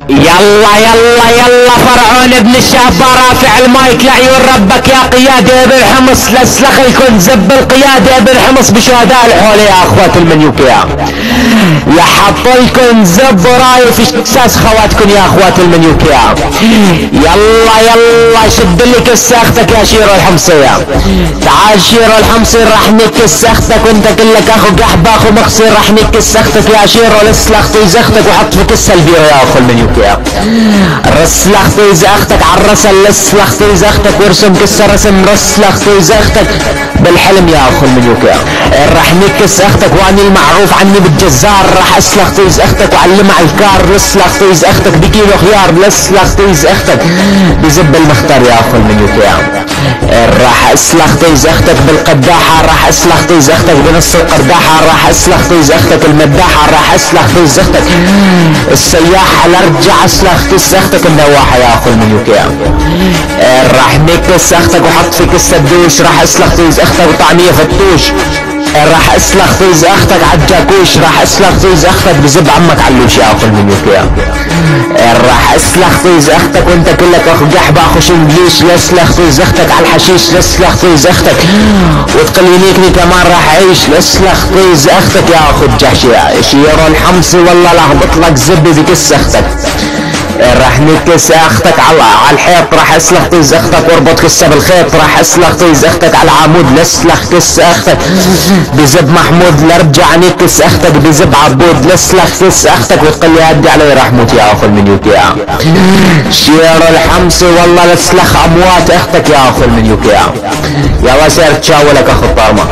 يلا يلا يلا فرعون ابن الشهبة رافع المايك لعيون ربك يا قيادة يا ابن حمص، لسلخ لكم زب القيادة يا ابن حمص بشهداء الحول يا اخوات المنيوكيا، يحط لكم زب راي في اساس خواتكم يا اخوات المنيوكيا. يلا يلا شد لك الساختك يا شيرو الحمصية، تعال شيرو الحمصي راح نكس سختك وانت كلك اخو قحبة اخو مخصي، راح نكس سختك يا شيرو لسلختي زختك وحط في كس الفيرو يا اخو المنيوكيا. رسلختي زختك عالرسل لسلختي زختك وارسم كس رسم رسلختي زختك بالحلم يا اخو المنيوكيا. راح نكس اختك واني المعروف عني بالجزار، راح اسلختي زختك وعلم على الكار لسلختي زختك بكيلو خيار لسلختي زختك بزب المختار يا اخو المنيوكيا. راح اسلختي زختك بالقداحة، راح اسلختي زختك بنص القرداحة، راح اسلختي زختك المداحة، راح اسلختي زختك السياحة لارجع اسلختي زختك النواحة يا اخو المنيوكيا. راح نكس زختك وحط في كس الدوش، راح اسلختي زختك وطعمية فتوش، راح اسلختي زختك عالجاكوش، راح اسلختي زختك بزب عمك علوش يا اخو المنيوكيا. راح اسلختي زختك وانت كلك اخو قحبة اخو شنجليش لسلختي زختك عالحشيش لسلختي زختك وتقلينيكني كمان راح اعيش لسلختي زختك يا اخو الجحشي يا شيرو الحمصي والله لهبط لك زب بكس اختك. راح نكس اختك على الحيط، راح اسلختي زختك واربط كسه بالخيط، راح اسلختي زختك على العمود لسلخ كس اختك بزب محمود لارجع نكس اختك بزب عبود لسلخ كس اختك وتقول لي هدي علي راح موت يا اخو المنيوكيا. شيرو الحمصي والله لسلخ اموات اختك يا اخو المنيوكيا. يلا سير تشاولك اخو الطارمة.